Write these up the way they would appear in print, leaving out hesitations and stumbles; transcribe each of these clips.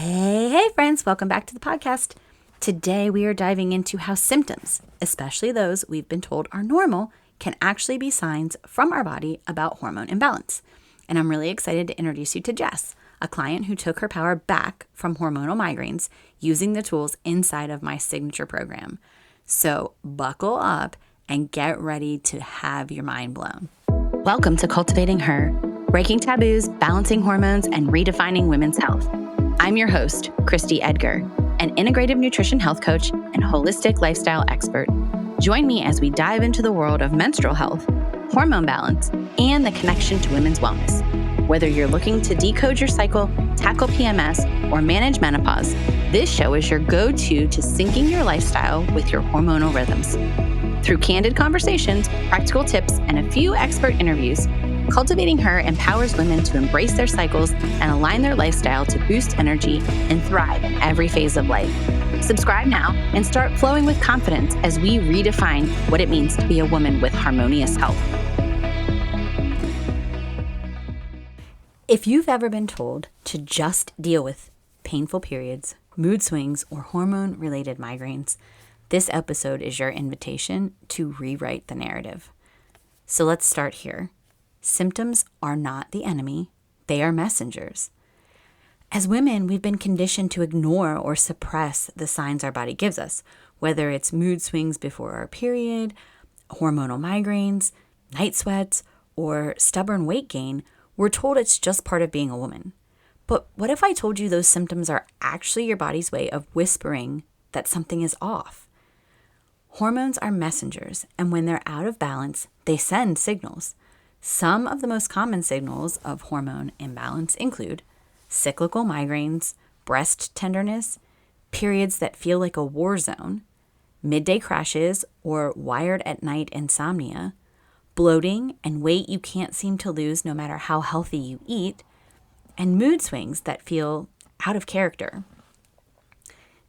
Hey, friends, welcome back to the podcast. Today, we are diving into how symptoms, especially those we've been told are normal, can actually be signs from our body about hormone imbalance. And I'm really excited to introduce you to Jess, a client who took her power back from hormonal migraines using the tools inside of my signature program. So, buckle up and get ready to have your mind blown. Welcome to Cultivating Her, breaking taboos, balancing hormones, and redefining women's health. I'm your host, Christy Edgar, an integrative nutrition health coach and holistic lifestyle expert. Join me as we dive into the world of menstrual health, hormone balance, and the connection to women's wellness. Whether you're looking to decode your cycle, tackle PMS, or manage menopause, this show is your go-to to syncing your lifestyle with your hormonal rhythms. Through candid conversations, practical tips, and a few expert interviews, Cultivating Her empowers women to embrace their cycles and align their lifestyle to boost energy and thrive in every phase of life. Subscribe now and start flowing with confidence as we redefine what it means to be a woman with harmonious health. If you've ever been told to just deal with painful periods, mood swings, or hormone-related migraines, this episode is your invitation to rewrite the narrative. So let's start here. Symptoms are not the enemy, they are messengers. As women, we've been conditioned to ignore or suppress the signs our body gives us, whether it's mood swings before our period, hormonal migraines, night sweats, or stubborn weight gain. We're told it's just part of being a woman. But what if I told you those symptoms are actually your body's way of whispering that something is off? Hormones are messengers, and when they're out of balance, they send signals. Some of the most common signals of hormone imbalance include cyclical migraines, breast tenderness, periods that feel like a war zone, midday crashes or wired at night insomnia, bloating and weight you can't seem to lose no matter how healthy you eat, and mood swings that feel out of character.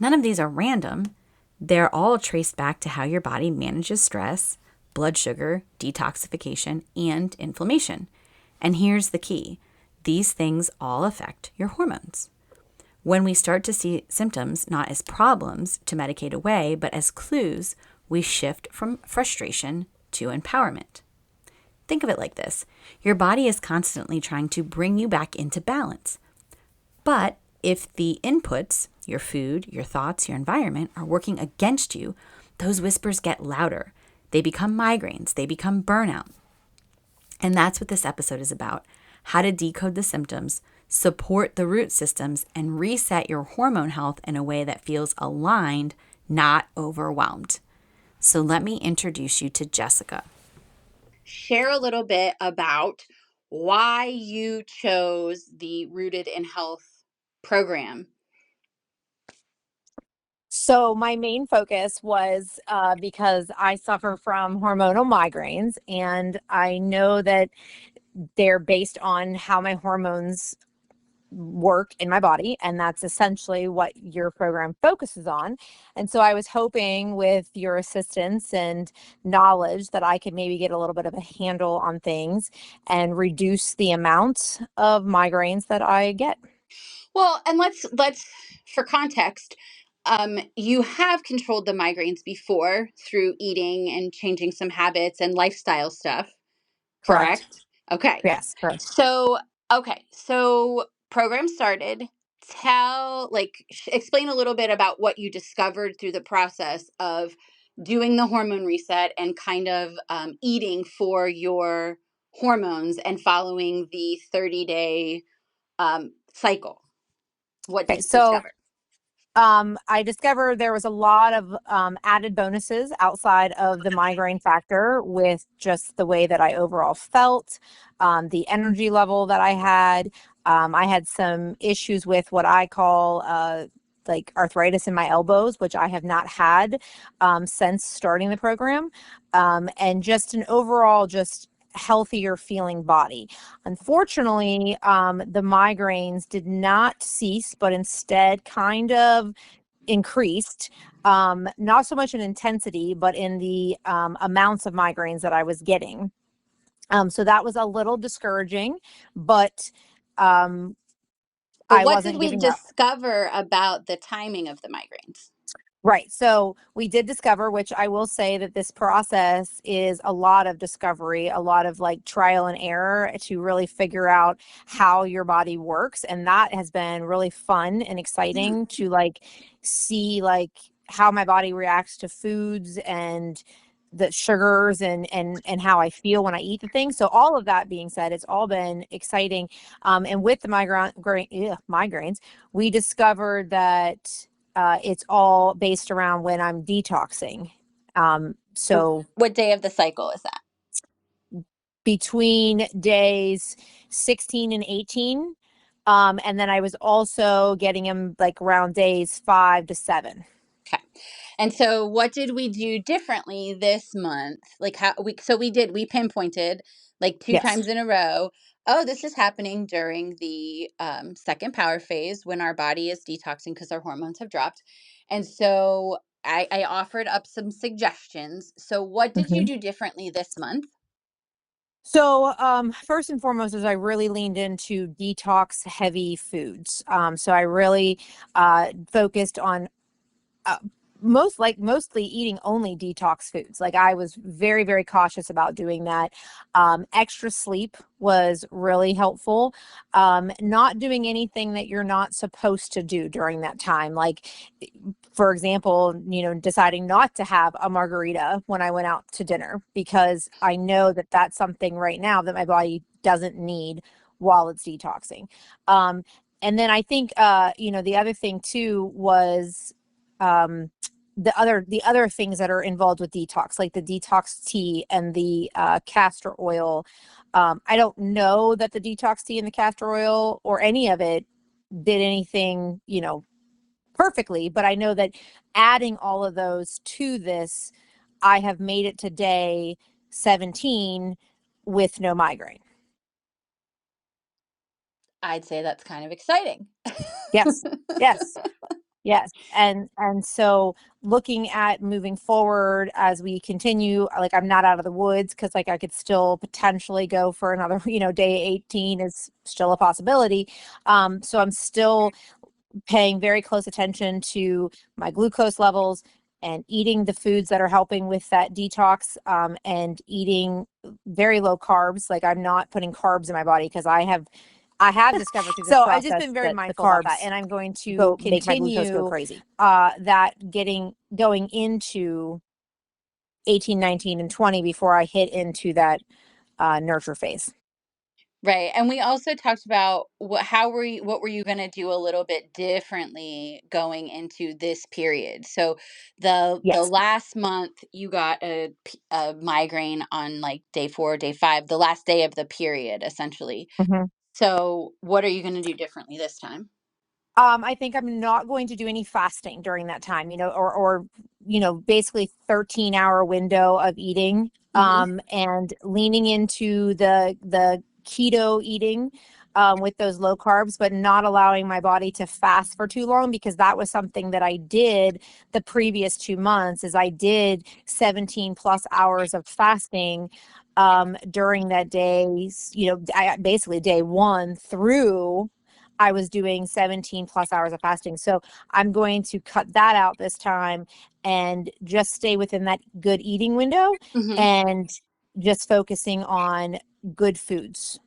None of these are random. They're all traced back to how your body manages stress, blood sugar, detoxification, and inflammation. And here's the key. These things all affect your hormones. When we start to see symptoms not as problems to medicate away, but as clues, we shift from frustration to empowerment. Think of it like this. Your body is constantly trying to bring you back into balance. But if the inputs, your food, your thoughts, your environment, are working against you, those whispers get louder. They become migraines, they become burnout. And that's what this episode is about. How to decode the symptoms, support the root systems, and reset your hormone health in a way that feels aligned, not overwhelmed. So let me introduce you to Jessica. Share a little bit about why you chose the Rooted in Health program. So my main focus was because I suffer from hormonal migraines, and I know that they're based on how my hormones work in my body, and that's essentially what your program focuses on. And so I was hoping with your assistance and knowledge that I could maybe get a little bit of a handle on things and reduce the amount of migraines that I get. Well, and let's for context, you have controlled the migraines before through eating and changing some habits and lifestyle stuff, Correct. correct? Okay. Yes, correct. So program started. Explain a little bit about what you discovered through the process of doing the hormone reset and kind of eating for your hormones and following the 30-day cycle. What did Okay, you so discover? I discovered there was a lot of added bonuses outside of the migraine factor with just the way that I overall felt, the energy level that I had. I had some issues with what I call like arthritis in my elbows, which I have not had since starting the program, and just an overall just healthier feeling body. Unfortunately, the migraines did not cease, but instead kind of increased, not so much in intensity, but in the amounts of migraines that I was getting. So that was a little discouraging, but But I what did wasn't we giving up. discover about the timing of the migraines? Right. So we did discover, which I will say that this process is a lot of discovery, a lot of like trial and error to really figure out how your body works. And that has been really fun and exciting to like see like how my body reacts to foods and the sugars and how I feel when I eat the things. So all of that being said, it's all been exciting. And with the migraines, we discovered that it's all based around when I'm detoxing. So So what day of the cycle is that? between days 16 and 18. And then I was also getting them like around days 5 to 7. Okay. And so what did we do differently this month? Like we pinpointed like two Yes. times in a row. Oh, this is happening during the second power phase when our body is detoxing because our hormones have dropped. And so I offered up some suggestions. So what did you Mhm. do differently this month? So, first and foremost, is I really leaned into detox heavy foods. So I really focused on uh, mostly eating only detox foods. Like I was very, very cautious about doing that. Extra sleep was really helpful. Not doing anything that you're not supposed to do during that time. Like, for example, deciding not to have a margarita when I went out to dinner because I know that that's something right now that my body doesn't need while it's detoxing. And then I think, the other thing too was um, the other things that are involved with detox, like the detox tea and the castor oil. I don't know that the detox tea and the castor oil or any of it did anything, perfectly, but I know that adding all of those to this, I have made it to day 17 with no migraine. I'd say that's kind of exciting. Yes. Yes. Yes. And so looking at moving forward as we continue, like I'm not out of the woods because like I could still potentially go for another, day 18 is still a possibility. So I'm still paying very close attention to my glucose levels and eating the foods that are helping with that detox, and eating very low carbs. Like I'm not putting carbs in my body because I have discovered through this So I've just process been very that the mindful about that, carbs and I'm going to go make my glucose go continue crazy. Mm-hmm. that going into 18, 19, and 20 before I hit into that nurture phase. Right. And we also talked about what were you going to do a little bit differently going into this period. So the Yes. last month you got a migraine on like day 4, day 5, the last day of the period essentially. Mhm. So what are you going to do differently this time? I think I'm not going to do any fasting during that time, or basically 13-hour window of eating, Mhm. and leaning into the keto eating, with those low carbs, but not allowing my body to fast for too long because that was something that I did the previous 2 months. Is I did 17 plus hours of fasting during that days, I basically day 1 through I was doing 17 plus hours of fasting. So I'm going to cut that out this time and just stay within that good eating window Mhm. and just focusing on good foods.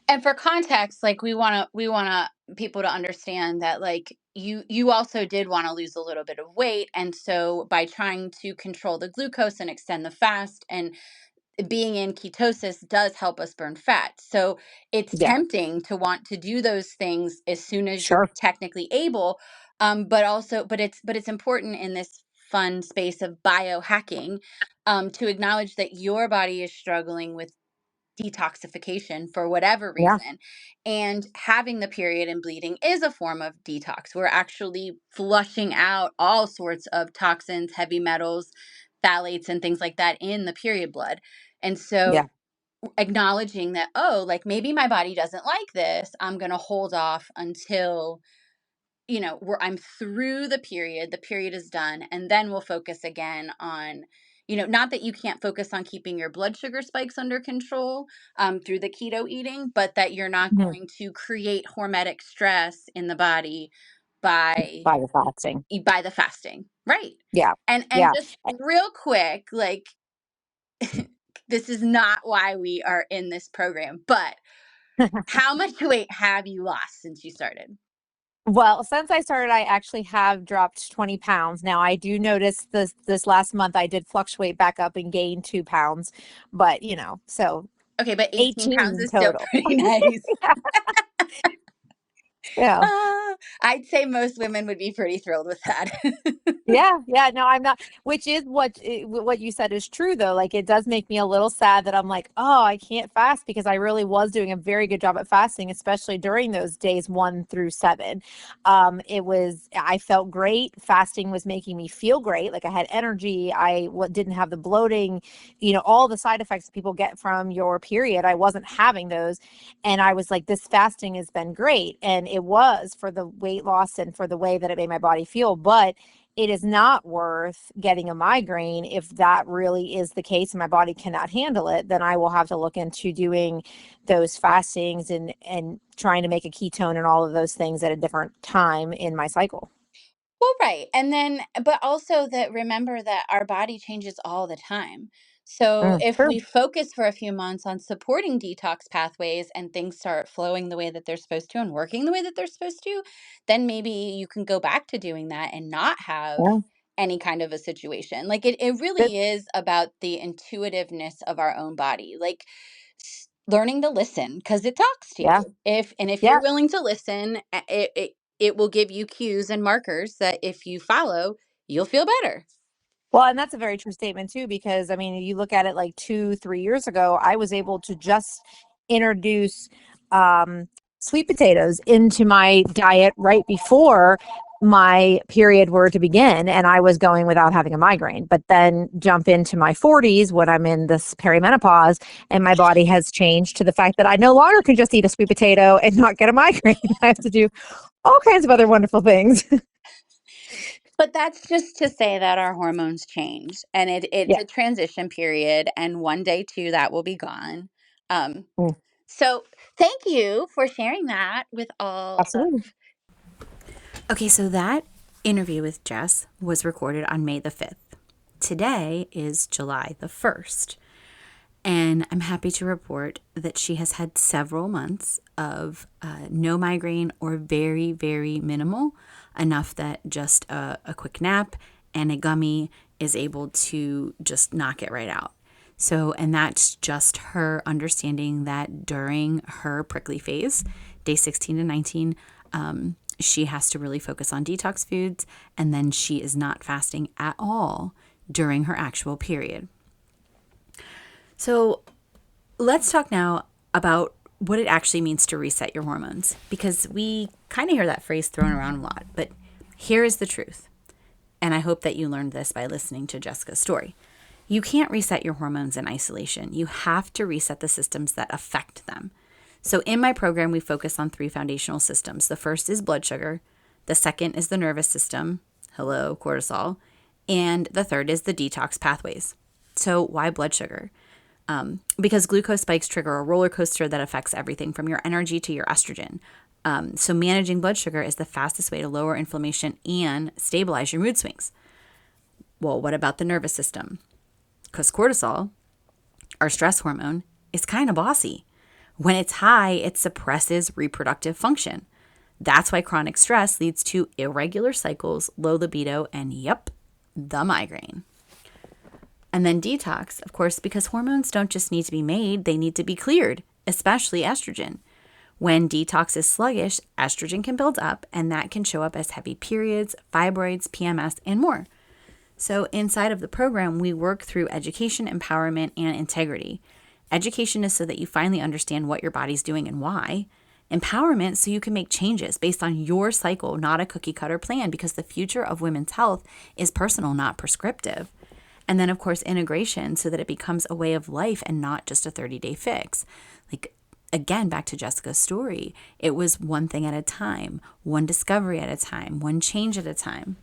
And for context, like we want to people to understand that like you also did want to lose a little bit of weight, and so by trying to control the glucose and extend the fast and being in ketosis does help us burn fat. So it's Yeah, tempting to want to do those things as soon as you're sure. technically able. But it's important in this fun space of biohacking, to acknowledge that your body is struggling with detoxification for whatever Yeah, reason. And having the period and bleeding is a form of detox. We're actually flushing out all sorts of toxins, heavy metals, phthalates, and things like that in the period blood. And yeah, so acknowledging that, oh, like maybe my body doesn't like this, I'm going to hold off until where I'm through the period is done, and then we'll focus again on not that you can't focus on keeping your blood sugar spikes under control through the keto eating, but that you're not Mhm. going to create hormetic stress in the body by By the fasting. by the fasting. Right. Yeah. And Yeah. just real quick, like this is not why we are in this program, but how much weight have you lost since you started? Well, since I started, I actually have dropped 20 pounds. Now, I do notice this last month I did fluctuate back up and gain 2 pounds, but so Okay, but 18 pounds 18 is still total. pretty nice. Yeah. I'd say most women would be pretty thrilled with that. Yeah, yeah, no, I'm not, which is what you said is true though. Like it does make me a little sad that I'm like, oh, I can't fast because I really was doing a very good job at fasting, especially during those days 1 through 7. I felt great. Fasting was making me feel great. Like I had energy. Didn't have the bloating, all the side effects that people get from your period. I wasn't having those. And I was like, this fasting has been great. And it was for the weight loss and for the way that it made my body feel. But it is not worth getting a migraine. If that really is the case and my body cannot handle it, then I will have to look into doing those fastings and trying to make a ketone and all of those things at a different time in my cycle. Well, right. And then, but also that remember that our body changes all the time. So if True. we focus for a few months on supporting detox pathways and things start flowing the way that they're supposed to and working the way that they're supposed to, then maybe you can go back to doing that and not have Yeah. any kind of a situation. Like it This, really is about the intuitiveness of our own body. Like learning to listen because it talks to yeah. you. If Yeah. you're willing to listen, it will give you cues and markers that if you follow, you'll feel better. Well, and that's a very true statement too, because I mean, you look at it like 2, 3 years ago, I was able to just introduce um, sweet potatoes into my diet right before my period were to begin, and I was going without having a migraine. But then jump into my 40s when I'm in this perimenopause, and my body has changed to the fact that I no longer can just eat a sweet potato and not get a migraine. I have to do all kinds of other wonderful things. But that's just to say that our hormones change and it's Yeah. a transition period and one day too that will be gone. Um, Mm, so thank you for sharing that with all of. absolutely. Okay, so that interview with Jess was recorded on May the 5th. Today is July the 1st. And I'm happy to report that she has had several months of no migraine or very, very minimal, enough that just a quick nap and a gummy is able to just knock it right out. So, and that's just her understanding that during her prickly phase, day 16 to 19, she has to really focus on detox foods, and then she is not fasting at all during her actual period. So let's talk now about what it actually means to reset your hormones, because we kind of hear that phrase thrown around a lot, but here is the truth. And I hope that you learned this by listening to Jessica's story. You can't reset your hormones in isolation. You have to reset the systems that affect them. So in my program, we focus on 3 foundational systems. The first is blood sugar. The second is the nervous system. Hello, cortisol. And the third is the detox pathways. So why blood sugar? Because glucose spikes trigger a roller coaster that affects everything from your energy to your estrogen. So managing blood sugar is the fastest way to lower inflammation and stabilize your mood swings. Well, what about the nervous system? Because cortisol, our stress hormone, is kind of bossy. When it's high, it suppresses reproductive function. That's why chronic stress leads to irregular cycles, low libido, and the migraine. And then detox, of course, because hormones don't just need to be made, they need to be cleared, especially estrogen. When detox is sluggish, estrogen can build up, and that can show up as heavy periods, fibroids, PMS, and more. So inside of the program, we work through education, empowerment, and integrity. Education is so that you finally understand what your body's doing and why. Empowerment so you can make changes based on your cycle, not a cookie cutter plan, because the future of women's health is personal, not prescriptive. And then, of course, integration so that it becomes a way of life and not just a 30-day fix. Like, again, back to Jessica's story, it was one thing at a time, one discovery at a time, one change at a time.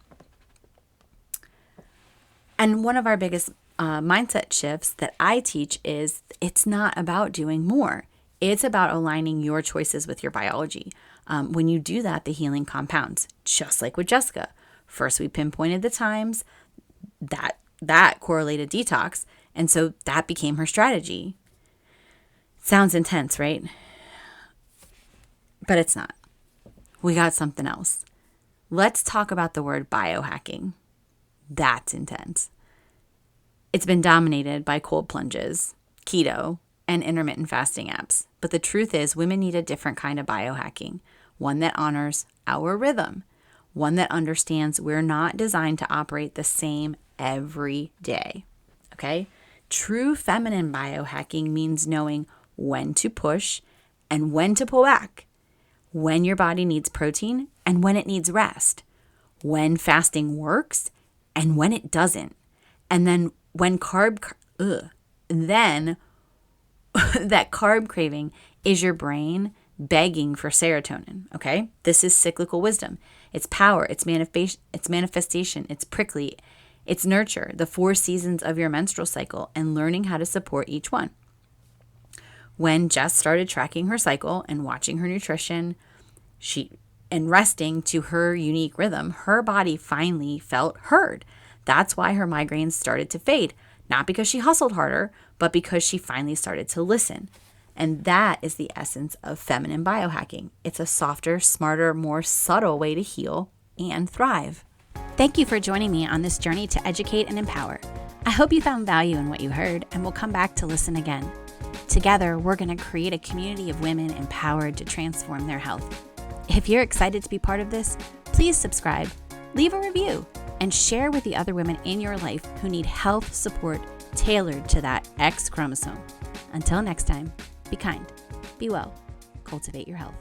And one of our biggest mindset shifts that I teach is it's not about doing more. It's about aligning your choices with your biology. When you do that, the healing compounds, just like with Jessica. First, we pinpointed the times that correlated detox, and so that became her strategy. Sounds intense, right? But it's not. We got something else. Let's talk about the word biohacking. That's intense. It's been dominated by cold plunges, keto, and intermittent fasting apps. But the truth is, women need a different kind of biohacking, one that honors our rhythm, one that understands we're not designed to operate the same every day. Okay? True feminine biohacking means knowing when to push and when to pull back, when your body needs protein and when it needs rest, when fasting works and when it doesn't, and then when that carb craving is your brain begging for serotonin, okay? This is cyclical wisdom. It's power, it's manifestation, it's prickly, it's nurture, the 4 seasons of your menstrual cycle, and learning how to support each one. When Jess started tracking her cycle and watching her nutrition, and resting to her unique rhythm, her body finally felt heard. That's why her migraines started to fade, not because she hustled harder, but because she finally started to listen. And that is the essence of feminine biohacking. It's a softer, smarter, more subtle way to heal and thrive. Thank you for joining me on this journey to educate and empower. I hope you found value in what you heard and will come back to listen again. Together, we're going to create a community of women empowered to transform their health. If you're excited to be part of this, please subscribe, leave a review, and share with the other women in your life who need health support tailored to that X chromosome. Until next time, be kind, be well, cultivate your health.